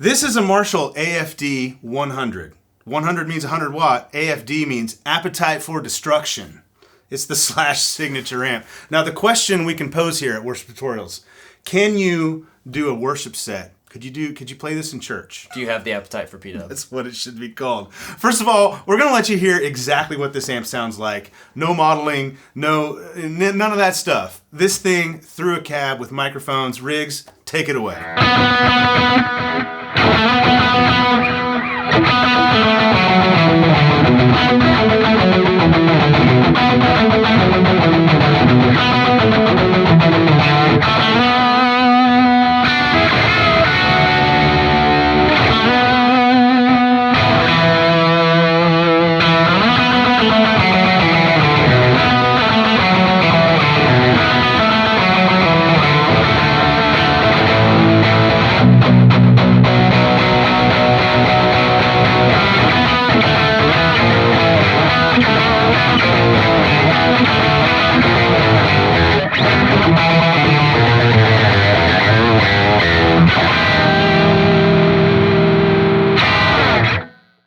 This is a Marshall AFD 100. 100 means 100 watt. AFD means appetite for destruction. It's the Slash signature amp. Now the question we can pose here at Worship Tutorials, can you do a worship set? Could you play this in church? Do you have the appetite for P-Dub? That's what it should be called. First of all, we're going to let you hear exactly what this amp sounds like. No modeling, none of that stuff. This thing through a cab with microphones. Riggs, take it away.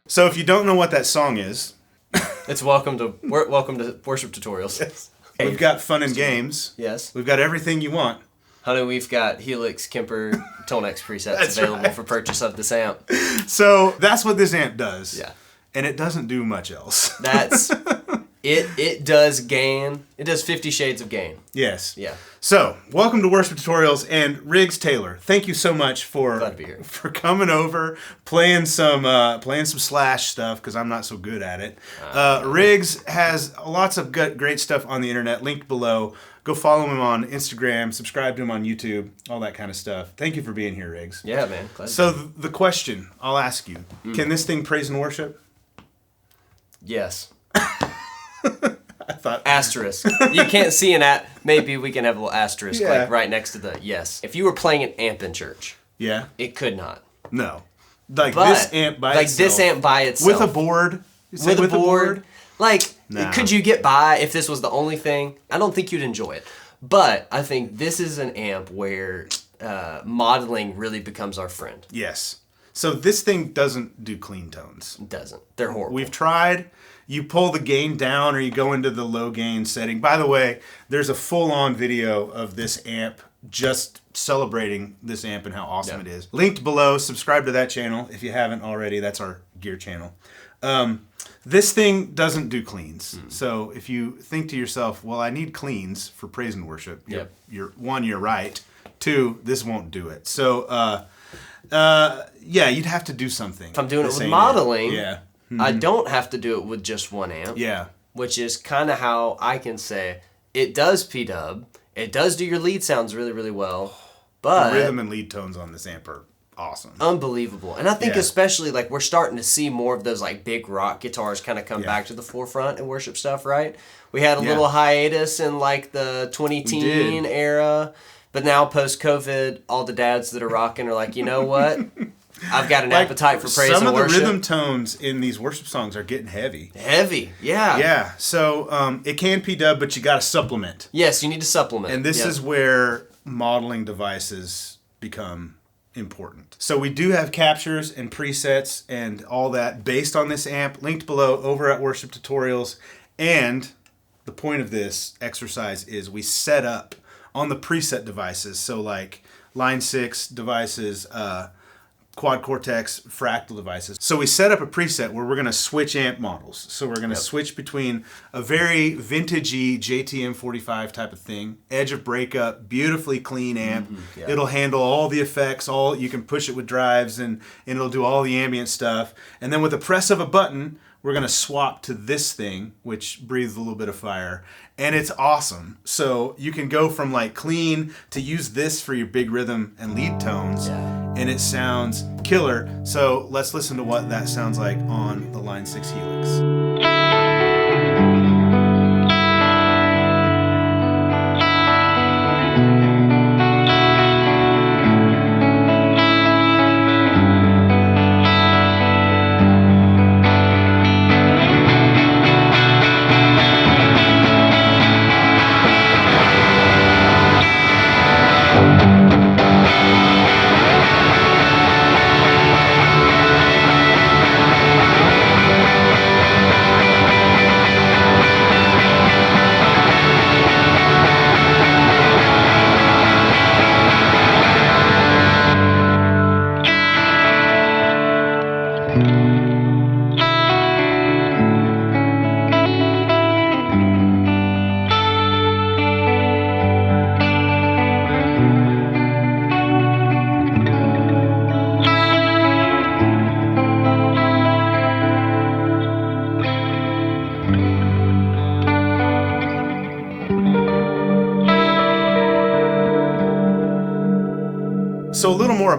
So if you don't know what that song is, it's welcome to Worship Tutorials. Yes. We've got fun and games. Yes. We've got everything you want. Honey, we've got Helix, Kemper, TONEX presets available for purchase of this amp. So that's what this amp does. Yeah. And it doesn't do much else. That's it does gain. It does 50 shades of gain. Yes. Yeah. So, welcome to Worship Tutorials, and Riggs Taylor, thank you so much for coming over, playing some Slash stuff, because I'm not so good at it. Riggs has lots of great stuff on the internet, linked below. Go follow him on Instagram, subscribe to him on YouTube, all that kind of stuff. Thank you for being here, Riggs. Yeah, man. Glad so the question I'll ask you, can this thing praise and worship? Yes. I thought asterisk. You can't see maybe we can have a little asterisk like right next to the yes. If you were playing an amp in church, it could not. No. This amp by itself. This amp by itself. With a board. With a board. Could you get by if this was the only thing? I don't think you'd enjoy it. But I think this is an amp where modeling really becomes our friend. Yes. So this thing doesn't do clean tones. It doesn't. They're horrible. We've tried. You pull the gain down or you go into the low gain setting. By the way, there's a full-on video of this amp just celebrating this amp and how awesome it is. Linked below. Subscribe to that channel if you haven't already. That's our gear channel. This thing doesn't do cleans. So if you think to yourself, well, I need cleans for praise and worship, you're right. Two, this won't do it. So, you'd have to do something. If I'm doing it with modeling, I don't have to do it with just one amp. Yeah. Which is kind of how I can say it does P-Dub. It does do your lead sounds really, really well. But the rhythm and lead tones on this amp are awesome. Unbelievable. And I think especially we're starting to see more of those big rock guitars kind of come back to the forefront in worship stuff, right? We had a little hiatus in the 2010 era. But now post-COVID, all the dads that are rocking are like, you know what? I've got an appetite for praise and worship. Some of the rhythm tones in these worship songs are getting heavy. Heavy, yeah. Yeah, so it can P-Dub, but you got to supplement. Yes, you need to supplement. And this is where modeling devices become important. So we do have captures and presets and all that based on this amp, linked below over at Worship Tutorials. And the point of this exercise is we set up on the preset devices, so Line 6 devices, Quad Cortex, Fractal devices. So we set up a preset where we're going to switch amp models. So we're going to switch between a very vintagey JTM 45 type of thing, edge of breakup, beautifully clean amp. It'll handle all the effects, you can push it with drives and it'll do all the ambient stuff. And then with the press of a button, we're going to swap to this thing, which breathes a little bit of fire. And it's awesome. So you can go from clean to use this for your big rhythm and lead tones. And it sounds killer. So let's listen to what that sounds like on the Line 6 Helix.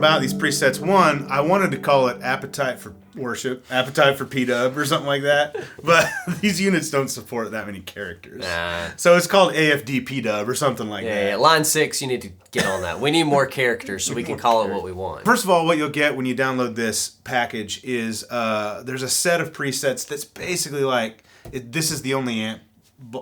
about these presets. One, I wanted to call it Appetite for Worship, Appetite for P-Dub or something like that, but these units don't support that many characters. Nah. So it's called AFD P-Dub or something like that. Yeah, line 6, you need to get on that. We need more characters so we can call it what we want. First of all, what you'll get when you download this package is there's a set of presets that's basically like, this is the only amp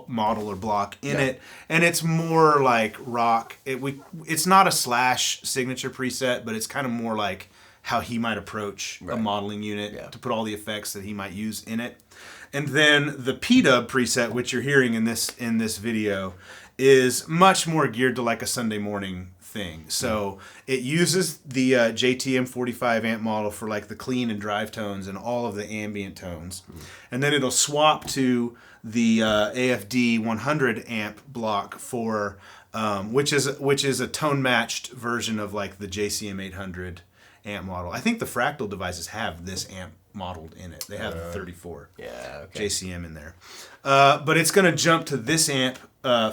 model or block in it, and it's more like rock. It's not a Slash signature preset, but it's kind of more like how he might approach a modeling unit to put all the effects that he might use in it. And then the P-Dub preset, which you're hearing in this video, is much more geared to like a Sunday morning thing. So it uses the JTM 45 amp model for like the clean and drive tones and all of the ambient tones. And then it'll swap to the AFD 100 amp block for which is a tone matched version of like the JCM 800 amp model. I think the Fractal devices have this amp modeled in it. They have the 34 JCM in there. But it's going to jump to this amp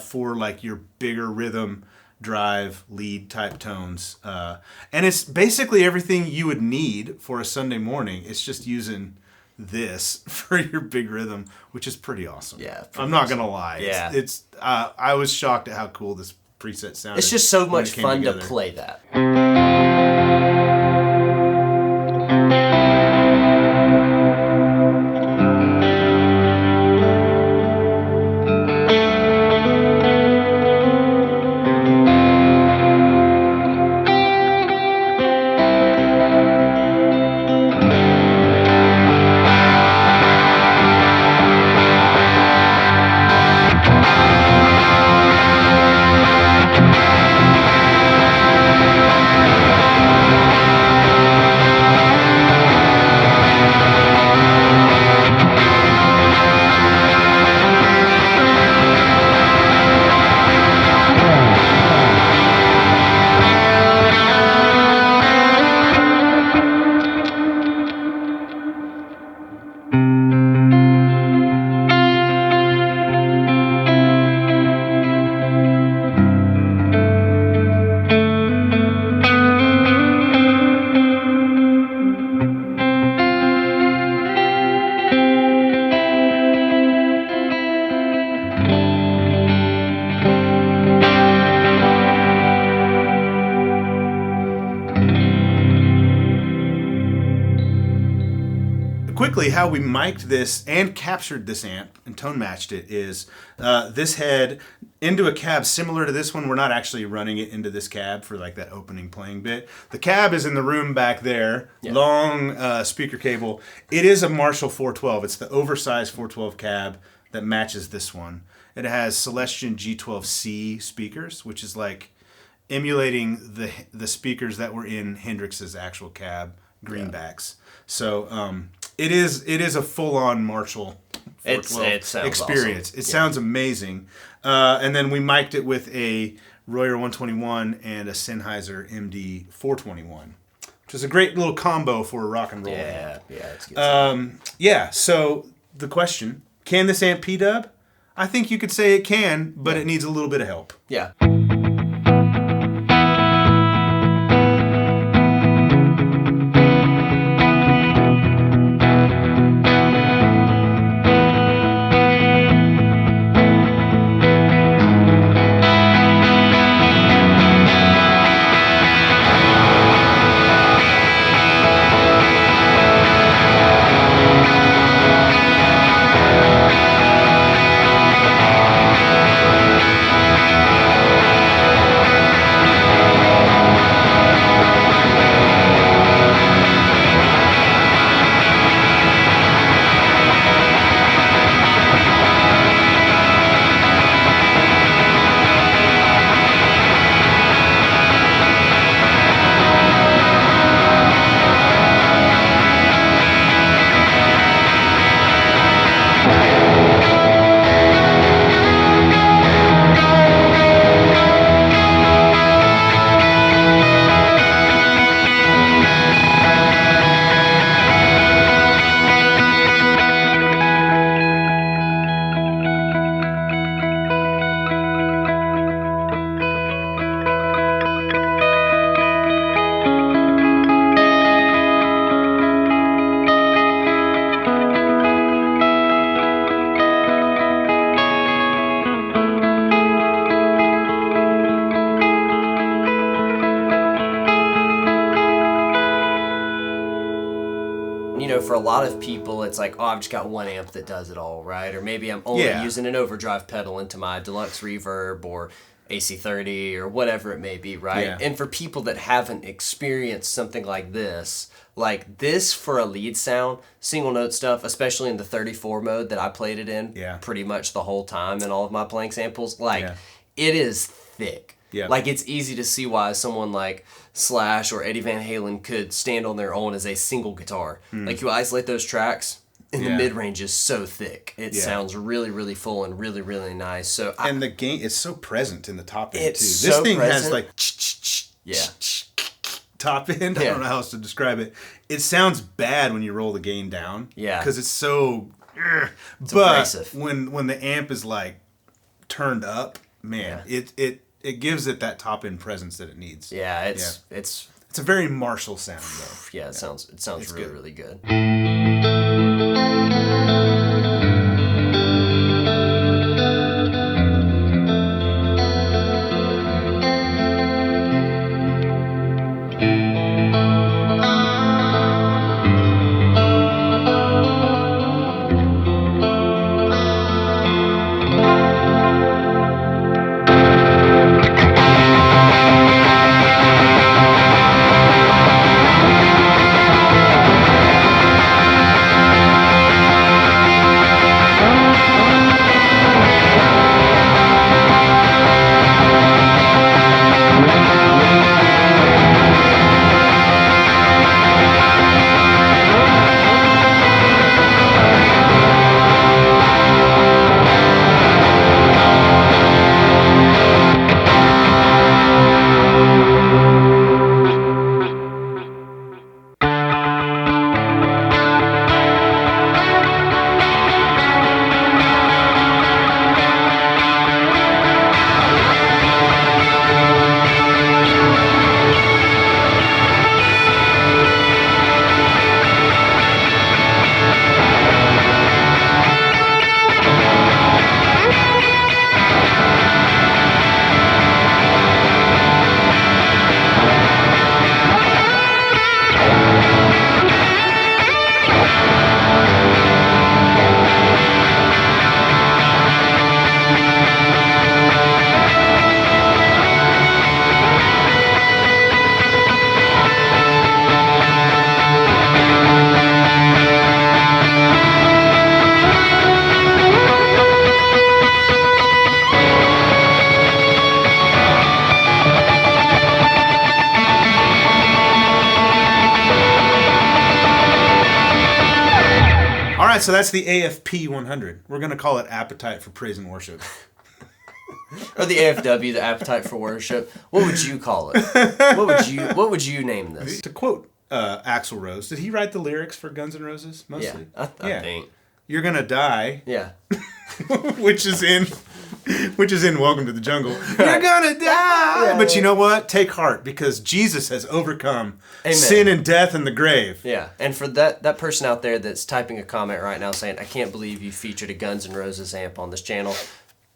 for like your bigger rhythm drive lead type tones. And it's basically everything you would need for a Sunday morning. It's just using this for your big rhythm, which is pretty awesome. Yeah, I'm not gonna lie. Yeah, it's I was shocked at how cool this preset sounded. It's just so much fun to play that. Quickly, how we mic'd this and captured this amp and tone matched it is this head into a cab similar to this one. We're not actually running it into this cab for like that opening playing bit. The cab is in the room back there, long speaker cable. It is a Marshall 412. It's the oversized 412 cab that matches this one. It has Celestion G12C speakers, which is like emulating the speakers that were in Hendrix's actual cab greenbacks. So it is a full-on Marshall 412 experience. Awesome. It sounds amazing. And then we mic'd it with a Royer 121 and a Sennheiser MD 421, which is a great little combo for a rock and roll amp. It's good. So the question, can this amp P-Dub? I think you could say it can, but it needs a little bit of help. Yeah. you know, for a lot of people, it's like, oh, I've just got one amp that does it all, right? Or maybe I'm only using an overdrive pedal into my deluxe reverb or AC30 or whatever it may be, right? Yeah. And for people that haven't experienced something like this for a lead sound, single note stuff, especially in the 34 mode that I played it in pretty much the whole time in all of my playing samples, it is thick. Yeah. Like, it's easy to see why someone like Slash or Eddie Van Halen could stand on their own as a single guitar. Like, you isolate those tracks, and the mid-range is so thick. It sounds really, really full and really, really nice. So and the gain is so present in the top end, too. This thing present. has, like, top end. I don't know how else to describe it. It sounds bad when you roll the gain down. Yeah. Because it's so... It's but abrasive. when the amp is, like, turned up, man, it gives it that top end presence that it needs. Yeah, it's a very Marshall sound though. Yeah, it sounds really, good. really good. So that's the AFP 100. We're going to call it Appetite for Praise and Worship. Or the AFW, the Appetite for Worship. What would you call it? What would you name this? To quote Axl Rose, did he write the lyrics for Guns N' Roses mostly? Yeah, I think. You're gonna die. Yeah. which is in Welcome to the Jungle. You're gonna die. Yeah, but you know what? Take heart, because Jesus has overcome sin and death and the grave. Yeah. And for that person out there that's typing a comment right now saying, I can't believe you featured a Guns N' Roses amp on this channel,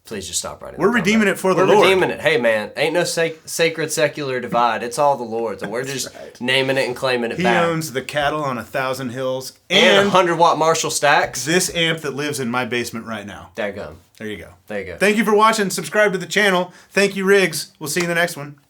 please just stop writing. We're redeeming it for the Lord. We're redeeming it. Hey, man, ain't no sacred secular divide. It's all the Lord's, and we're just naming it and claiming it back. He owns the cattle on 1,000 hills and 100-watt Marshall stacks. This amp that lives in my basement right now. There you go. There you go. There you go. Thank you for watching. Subscribe to the channel. Thank you, Riggs. We'll see you in the next one.